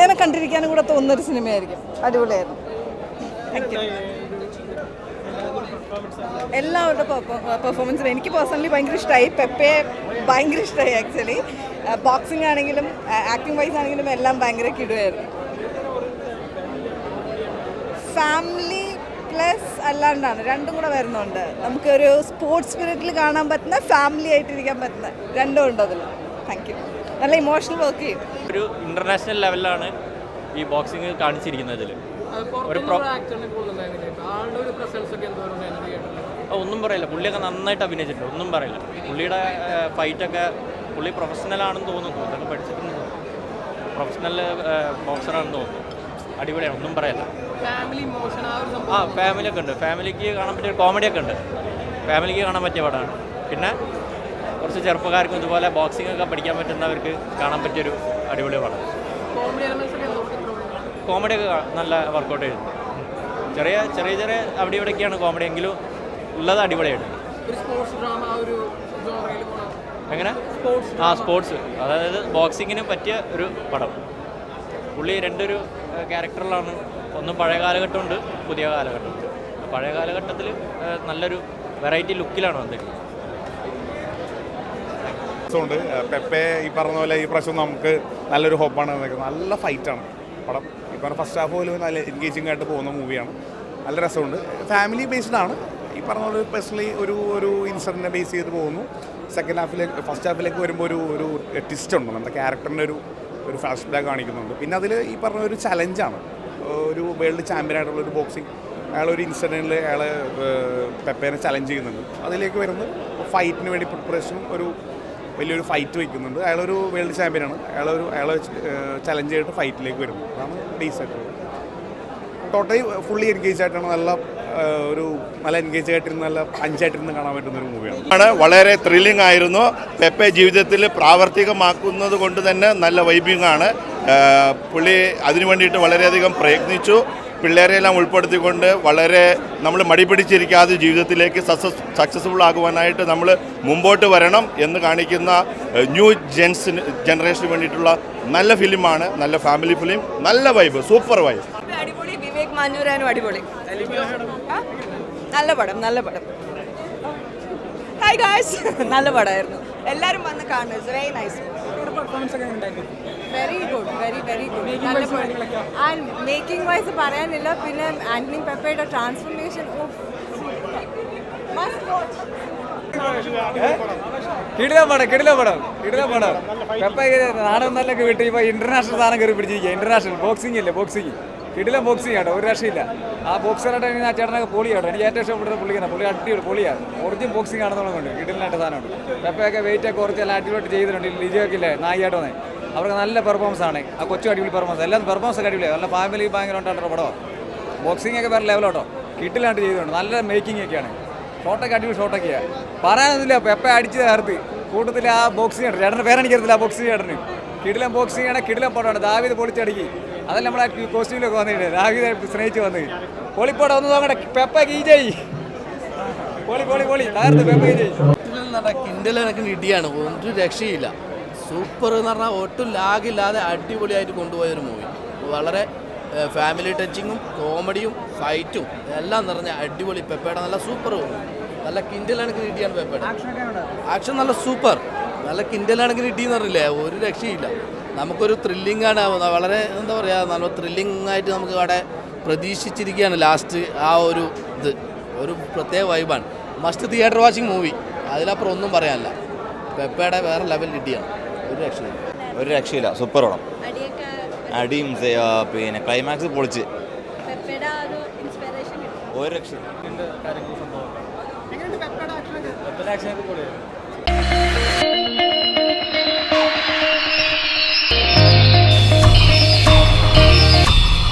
ഇങ്ങനെ കണ്ടിരിക്കാനും കൂടെ തോന്നുന്നൊരു സിനിമയായിരിക്കും. അടിപൊളിയായിരുന്നു. Thank you. എല്ലാവരുടെ പെർഫോമൻസും എനിക്ക് പേഴ്സണലി ഭയങ്കര ഇഷ്ടമായി. പെപ്പയെ ഭയങ്കര ഇഷ്ടമായി. ആക്ച്വലി ബോക്സിംഗ് ആണെങ്കിലും ആക്ടിങ് വൈസ് ആണെങ്കിലും എല്ലാം ഭയങ്കര കിടുവായിരുന്നു. ഫാമിലി പ്ലസ് അല്ലാണ്ടാണ്, രണ്ടും കൂടെ വരുന്നുണ്ട്. നമുക്കൊരു സ്പോർട്സ് സ്പിരിറ്റിൽ കാണാൻ പറ്റുന്ന, ഫാമിലി ആയിട്ടിരിക്കാൻ പറ്റുന്ന രണ്ടും ഉണ്ട് അതിൽ. Thank you. നല്ല ഇമോഷണൽ വർക്ക് ചെയ്യും. ഒരു ഇൻ്റർനാഷണൽ ലെവലിലാണ് ഈ ബോക്സിങ് കാണിച്ചിരിക്കുന്നതിൽ. ഒന്നും പറയില്ല, പുള്ളിയൊക്കെ നന്നായിട്ട് അഭിനയിച്ചിട്ടുണ്ട്. ഒന്നും പറയില്ല. പുള്ളിയുടെ ഫൈറ്റൊക്കെ പുള്ളി പ്രൊഫഷണലാണെന്ന് തോന്നുന്നു. ഇതൊക്കെ പഠിച്ചിട്ടുണ്ടെന്ന് തോന്നുന്നു. പ്രൊഫഷണൽ ബോക്സറാണെന്ന് തോന്നുന്നു. അടിപൊളിയാണ്, ഒന്നും പറയില്ല. ഫാമിലിയൊക്കെ ഉണ്ട്. ഫാമിലിക്ക് കാണാൻ പറ്റിയ കോമഡിയൊക്കെ ഉണ്ട്. ഫാമിലിക്ക് കാണാൻ പറ്റിയ പടമാണ്. പിന്നെ കുറച്ച് ചെറുപ്പക്കാർക്കും ഇതുപോലെ ബോക്സിംഗ് ഒക്കെ പഠിക്കാൻ പറ്റുന്നവർക്ക് കാണാൻ പറ്റിയൊരു അടിപൊളി പടം. കോമഡിയൊക്കെ നല്ല വർക്കൗട്ട് ചെയ്യുന്നു. ചെറിയ ചെറിയ ചെറിയ അവിടെ ഇവിടെയൊക്കെയാണ് കോമഡി, എങ്കിലും ഉള്ളത് അടിപൊളിയായിട്ട്. എങ്ങനെ സ്പോർട്സ്, അതായത് ബോക്സിങ്ങിന് പറ്റിയ ഒരു പടം. പുള്ളി രണ്ടൊരു ക്യാരക്ടറിലാണ്. ഒന്ന് പഴയ കാലഘട്ടമുണ്ട്, പുതിയ കാലഘട്ടമുണ്ട്. പഴയ കാലഘട്ടത്തിൽ നല്ലൊരു വെറൈറ്റി ലുക്കിലാണ് വന്നിരിക്കുന്നത്. പെപ്പെ ഈ പറഞ്ഞ പോലെ ഈ പ്രാവശ്യം നമുക്ക് നല്ലൊരു ഹോപ്പാണ്. നല്ല ഫൈറ്റാണ് പടം. ഇപ്പോൾ ഫസ്റ്റ് ഹാഫ് പോലും നല്ല എൻഗേജിങ് ആയിട്ട് പോകുന്ന മൂവിയാണ്. നല്ല രസമുണ്ട്. ഫാമിലി ബേസ്ഡ് ആണ്. ഈ പറഞ്ഞ പോലെ പേഴ്സണലി ഒരു ഇൻസിഡൻറ്റിനെ ബേസ് ചെയ്ത് പോകുന്നു. സെക്കൻഡ് ഹാഫിലേക്ക് ഫസ്റ്റ് ഹാഫിലേക്ക് വരുമ്പോൾ ഒരു ട്വിസ്റ്റ് ഉണ്ട്. നമ്മുടെ ക്യാരക്ടറിൻ്റെ ഒരു ഫ്ലാഷ് ബാക്ക് കാണിക്കുന്നുണ്ട്. പിന്നെ അതിൽ ഈ പറഞ്ഞ ഒരു ചലഞ്ചാണ്. ഒരു വേൾഡ് ചാമ്പ്യൻ ആയിട്ടുള്ളൊരു ബോക്സിങ് അയാളൊരു ഇൻസിഡൻറ്റിൽ അയാളെ പെപ്പേനെ ചലഞ്ച് ചെയ്യുന്നുണ്ട്. അതിലേക്ക് വരുന്നത് ഫൈറ്റിന് വേണ്ടി പ്രിപ്പറേഷൻ വലിയൊരു ഫൈറ്റ് വയ്ക്കുന്നുണ്ട്. അയാളൊരു വേൾഡ് ചാമ്പ്യനാണ്. അയാളെ ചലഞ്ച് ചെയ്തിട്ട് ഫൈറ്റിലേക്ക് വരുന്നു. അതാണ് ബേസ് ആയിട്ടുള്ളത്. ടോട്ടലി ഫുള്ളി എൻഗേജ് ആയിട്ടാണ്. നല്ല എൻഗേജ് ആയിട്ടിരുന്ന് നല്ല പഞ്ചായിട്ടിരുന്ന് കാണാൻ പറ്റുന്ന ഒരു മൂവിയാണ്. വളരെ ത്രില്ലിംഗ് ആയിരുന്നു. പെപ്പെ ജീവിതത്തിൽ പ്രാവർത്തികമാക്കുന്നത് കൊണ്ട് തന്നെ നല്ല വൈബിംഗ് ആണ്. പുള്ളി അതിനു വേണ്ടിയിട്ട് വളരെയധികം പ്രയത്നിച്ചു. പിള്ളേരെയെല്ലാം ഉൾപ്പെടുത്തിക്കൊണ്ട് വളരെ നമ്മൾ മടിപിടിച്ചിരിക്കാതെ ജീവിതത്തിലേക്ക് സക്സസ്ഫുൾ ആകുവാനായിട്ട് നമ്മൾ മുമ്പോട്ട് വരണം എന്ന് കാണിക്കുന്ന ന്യൂ ജനറേഷന് വേണ്ടിയിട്ടുള്ള നല്ല ഫിലിമാണ്. നല്ല ഫാമിലി ഫിലിം, നല്ല വൈബ്, സൂപ്പർ വൈബ്. അടിപൊളി. വിവേക് മാഞ്ഞൂരാനും അടിപൊളി. നല്ല പടം. Hi guys. നല്ല പടമായിരുന്നു. എല്ലാവരും വന്ന് കാണുന്നു. It's very nice. Very good, very good. And making wise പറയാനില്ല. പിന്നെ ആന്റണി പെപ്പയുടെ ട്രാൻസ്ഫോർമേഷൻ കിടിലം പടം. പെപ്പ നാടൻ നല്ലൊക്കെ വിട്ട് ഇപ്പോൾ ഇന്റർനാഷണൽ സാധനം കയറി പിടിച്ചിരിക്കുക. ഇന്റർനാഷണൽ ബോക്സിംഗ് ഇല്ലേ, ബോക്സിംഗ് കിടിലം ബോക്സിംഗ് ആട്ടോ, ഒരു രക്ഷയില്ല. ആ ബോക്സറായിട്ട് ആ ചേട്ടനൊക്കെ പൊളിയാട്ടോ. എനിക്ക് ഏറ്റവും ഇഷ്ടപ്പെട്ടത് പുള്ളിയാണ്. പുള്ളി അടിപൊളി പൊളിയാണ്. ഒറിജിൻ ബോക്സിംഗ് ആണെന്നുള്ളതുകൊണ്ട് കിടിലായിട്ട് സാധനമുണ്ട്. പെപ്പയൊക്കെ വെയിറ്റ് ഒക്കെ കുറച്ച് എല്ലാം അടിപൊളിയായിട്ട് ചെയ്തിട്ടുണ്ട്. ലിജോയൊക്കെ ഇല്ലേ, നായികയായിട്ട് വന്നേ, അവർക്ക് നല്ല പെർഫോമൻസ് ആണ്. ആ കൊച്ചു അടിപൊളി പെർഫോമൻസ്, എല്ലാം പെർഫോമൻസ് ഒക്കെ അടിപൊളിയാണ്. നല്ല ഫാമിലി ഭയങ്കര ഉണ്ടായിട്ടോ പടമാണ്. ബോക്സിംഗ് ഒക്കെ വേറെ ലെവലോട്ടോ, കിട്ടിലായിട്ട് ചെയ്തിട്ടുണ്ട്. നല്ല മേക്കിംഗ് ഒക്കെയാണ്. ഷോട്ടൊക്കെ അടിപൊളി ഷോട്ടൊക്കെയാണ്. പറയാനൊന്നുമില്ല. പെപ്പ അടിച്ച് ചേർത്ത് കൂട്ടത്തിൽ ആ ബോക്സിംഗ് ചേട്ടൻ, ചേട്ടൻ്റെ പേരെനിക്കറിയത്തില്ല. ആ ബോക്സിംഗ് ചേട്ടന് കിടിലം ബോക്സിംഗ് ആണ്. കിടിലം പടമാണ്. ദാവീദ് പൊളിച്ചടുക്കി. അതല്ല നമ്മളെ കോസ്റ്റ്യൂമിലൊക്കെ വന്നിട്ട് ദാവീദ് സ്നേഹിച്ച് വന്ന് പൊളിപ്പടം ഒന്ന് നോക്കട്ടെ. പെപ്പ കീജയ് പൊളി തകർത്ത് പെപ്പ കീജയ്. കിൻഡലൊക്കെ ഇടിയാണ്, ഒരു രക്ഷയില്ല. സൂപ്പർ എന്ന് പറഞ്ഞാൽ ഒട്ടും ലാഗില്ലാതെ അടിപൊളിയായിട്ട് കൊണ്ടുപോയൊരു മൂവി. വളരെ ഫാമിലി ടച്ചിങ്ങും കോമഡിയും ഫൈറ്റും എല്ലാം നിറഞ്ഞ അടിപൊളി. പെപ്പയുടെ നല്ല സൂപ്പർ, നല്ല കിൻഡലാണെങ്കിൽ ഇടിയാണ് പെപ്പയുടെ. ആക്ഷൻ നല്ല സൂപ്പർ, നല്ല കിൻഡലാണെങ്കിൽ ഇടിയെന്ന് പറഞ്ഞില്ലേ, ഒരു രക്ഷയില്ല. നമുക്കൊരു ത്രില്ലിംഗാണ്. വളരെ എന്താ പറയുക, നല്ല ത്രില്ലിംഗ് ആയിട്ട് നമുക്ക് അവിടെ പ്രതീക്ഷിച്ചിരിക്കുകയാണ്. ലാസ്റ്റ് ആ ഒരു പ്രത്യേക വൈബാണ്. മസ്റ്റ് തിയേറ്റർ വാച്ചിങ് മൂവി, അതിലപ്പുറം ഒന്നും പറയാനില്ല. പെപ്പയുടെ വേറെ ലെവൽ ഇടിയാണ്, ഒരു രക്ഷയില്ല. സൂപ്പർ പടം. അടിയും പിന്നെ ക്ലൈമാക്സ് പൊളിച്ച് ഒരു രക്ഷ.